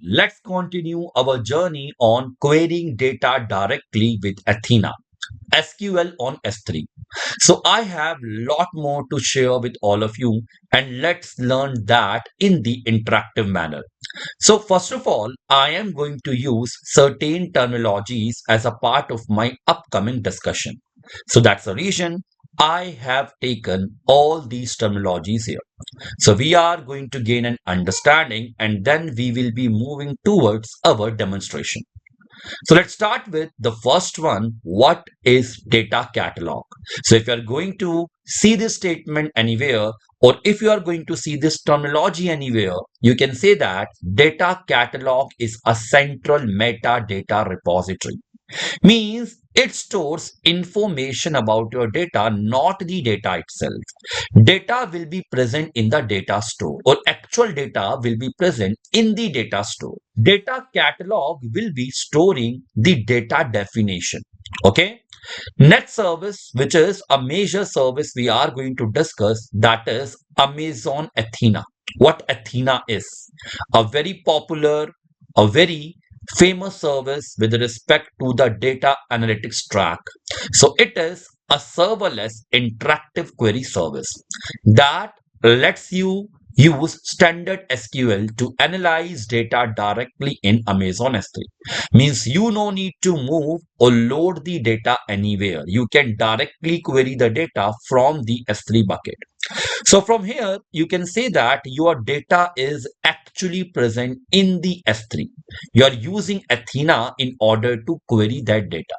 Let's continue our journey on querying data directly with Athena, SQL on S3. So I have lot more to share with all of you, and let's learn that in the interactive manner. So first of all, I am going to use certain terminologies as a part of my upcoming discussion. So that's the reason I have taken all these terminologies here. So we are going to gain an understanding and then we will be moving towards our demonstration. So let's start with the first one. What is data catalog? So if you are going to see this statement anywhere, or if you are going to see this terminology anywhere, you can say that data catalog is a central metadata repository. Means it stores information about your data, not the data itself. Data will be present in the data store, or actual data will be present in the data store. Data catalog will be storing the data definition. Okay. Next service, which is a major service we are going to discuss, that is Amazon Athena. What Athena is? A very popular, a very famous service with respect to the data analytics track. So it is a serverless interactive query service that lets you use standard SQL to analyze data directly in Amazon S3. Means you no need to move or load the data anywhere. You can directly query the data from the S3 bucket. So from here, you can say that your data is actually present in the S3. You are using Athena in order to query that data.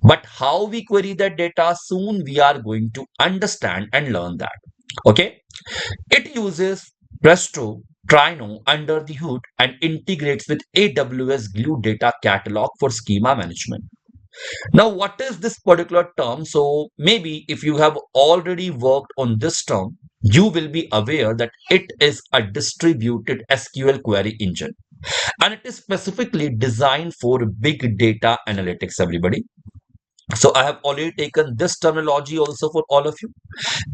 But how we query that data, soon we are going to understand and learn that. Okay. It uses Presto, Trino under the hood and integrates with AWS Glue Data Catalog for schema management. Now, what is this particular term? So, maybe if you have already worked on this term, you will be aware that it is a distributed SQL query engine and it is specifically designed for big data analytics, everybody. So, I have already taken this terminology also for all of you.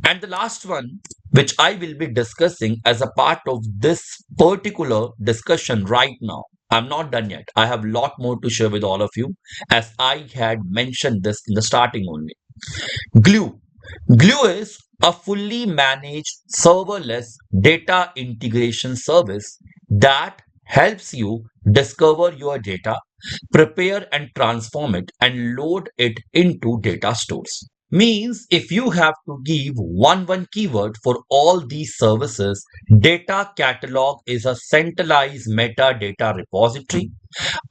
And the last one, which I will be discussing as a part of this particular discussion right now. I'm not done yet. I have a lot more to share with all of you, as I had mentioned this in the starting only. Glue. Glue is a fully managed serverless data integration service that helps you discover your data, prepare and transform it, and load it into data stores. Means if you have to give one keyword for all these services, data catalog is a centralized metadata repository.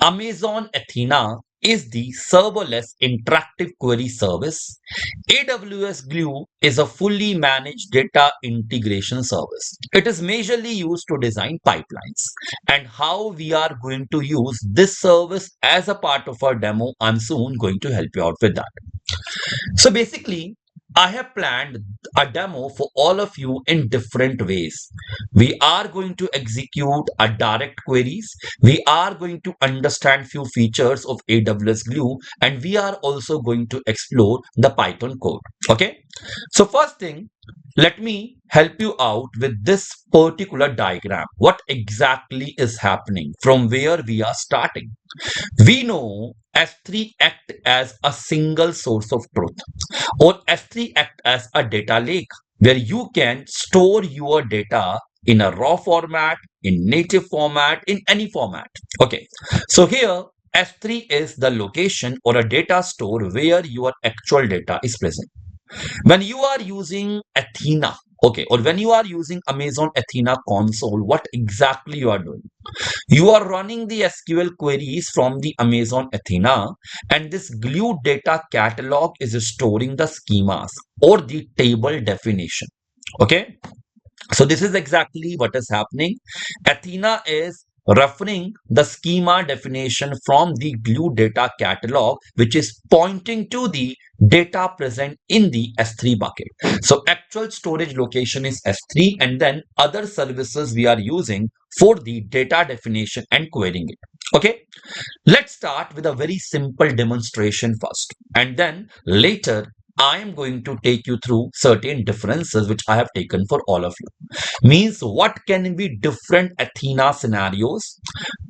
Amazon Athena is the serverless interactive query service. AWS Glue is a fully managed data integration service. It is majorly used to design pipelines. And how we are going to use this service as a part of our demo, I'm soon going to help you out with that. So basically, I have planned a demo for all of you in different ways. We are going to execute a direct queries. We are going to understand few features of AWS Glue, and we are also going to explore the Python code. Okay. So first thing, let me help you out with this particular diagram. What exactly is happening from where we are starting? We know S3 act as a single source of truth, or S3 act as a data lake where you can store your data in a raw format, in native format, in any format. Okay, so here S3 is the location or a data store where your actual data is present. When you are using Athena, okay, or when you are using Amazon Athena console, what exactly you are doing? You are running the SQL queries from the Amazon Athena, and this Glue data catalog is storing the schemas or the table definition. Okay, so this is exactly what is happening. Athena is referring the schema definition from the Glue data catalog, which is pointing to the data present in the S3 bucket. So actual storage location is S3, and then other services we are using for the data definition and querying it. Okay, let's start with a very simple demonstration first, and then later I am going to take you through certain differences which I have taken for all of you. Means what can be different Athena scenarios?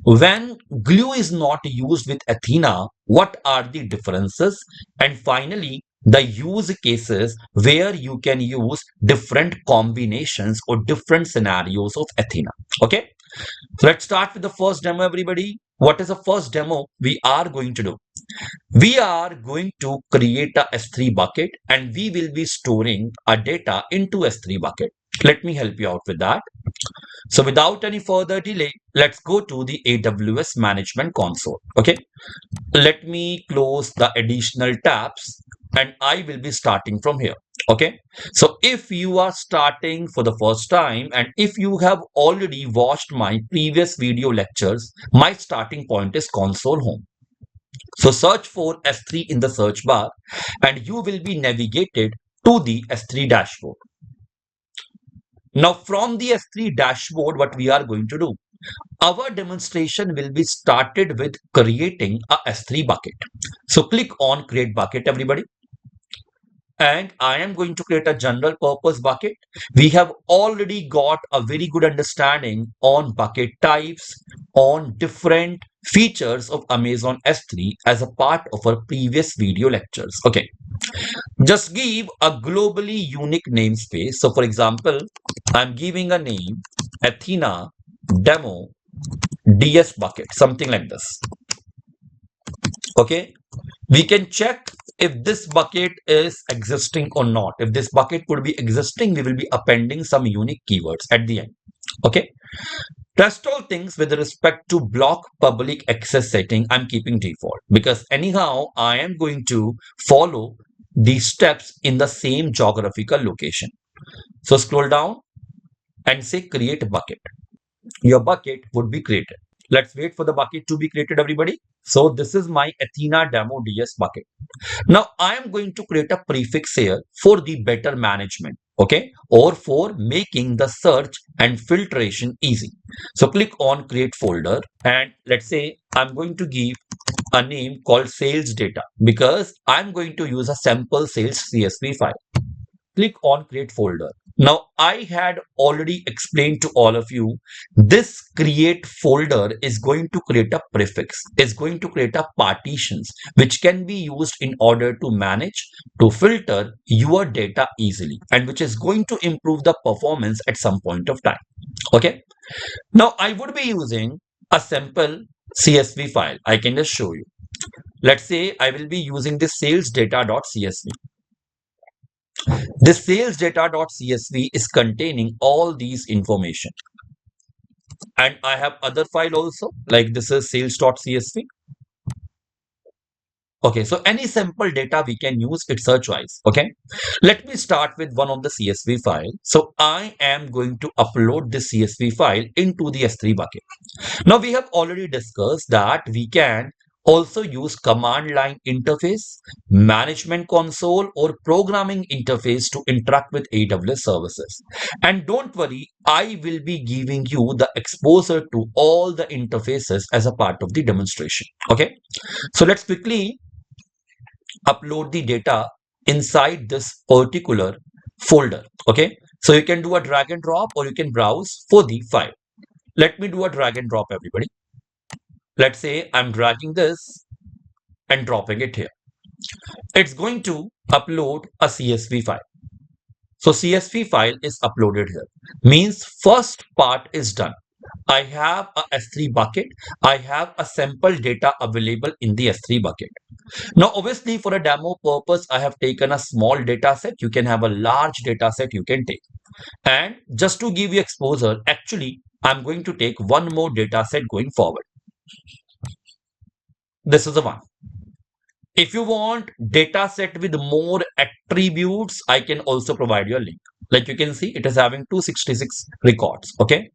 When glue is not used with Athena, what are the differences? And finally, the use cases where you can use different combinations or different scenarios of Athena. Okay, so let's start with the first demo, everybody. What is the first demo we are going to do? We are going to create a S3 bucket and we will be storing our data into S3 bucket. Let me help you out with that. So without any further delay, let's go to the AWS management console. Okay. Let me close the additional tabs and I will be starting from here. Okay. So if you are starting for the first time and if you have already watched my previous video lectures, my starting point is console home. So search for S3 in the search bar and you will be navigated to the S3 dashboard. Now from the S3 dashboard, what we are going to do? Our demonstration will be started with creating a S3 bucket. So click on create bucket, everybody. And I am going to create a general purpose bucket. We have already got a very good understanding on bucket types, on different features of Amazon S3 as a part of our previous video lectures. Okay, just give a globally unique namespace. So for example, I'm giving a name Athena demo DS bucket, something like this. Okay, we can check if this bucket is existing or not. If this bucket would be existing, we will be appending some unique keywords at the end. Okay, rest all things with respect to block public access setting, I'm keeping default because anyhow I am going to follow these steps in the same geographical location. So scroll down and say create bucket. Your bucket would be created. Let's wait for the bucket to be created, everybody. So this is my Athena demo DS bucket. Now I am going to create a prefix here for the better management, okay, or for making the search and filtration easy. So click on create folder and let's say I'm going to give a name called sales data because I'm going to use a sample sales CSV file. Click on create folder. Now I had already explained to all of you, this create folder is going to create a prefix, is going to create a partitions which can be used in order to manage, to filter your data easily and which is going to improve the performance at some point of time. Okay. Now I would be using a sample CSV file. I can just show you. Let's say I will be using the sales data.csv. This sales data.csv is containing all these information. And I have other file also, like this is sales.csv. Okay, so any sample data we can use it search wise. Okay, let me start with one of the CSV file. So I am going to upload this CSV file into the S3 bucket. Now we have already discussed that we can also use command line interface, management console or programming interface to interact with AWS services. And don't worry, I will be giving you the exposure to all the interfaces as a part of the demonstration. Okay, so let's quickly upload the data inside this particular folder. Okay, so you can do a drag and drop or you can browse for the file. Let me do a drag and drop, everybody. Let's say I'm dragging this and dropping it here. It's going to upload a CSV file. So CSV file is uploaded here. Means first part is done. I have a S3 bucket. I have a sample data available in the S3 bucket. Now, obviously, for a demo purpose, I have taken a small data set. You can have a large data set you can take. And just to give you exposure, actually, I'm going to take one more data set going forward. This is the one. If you want data set with more attributes, I can also provide you a link. Like you can see, it is having 266 records. Okay.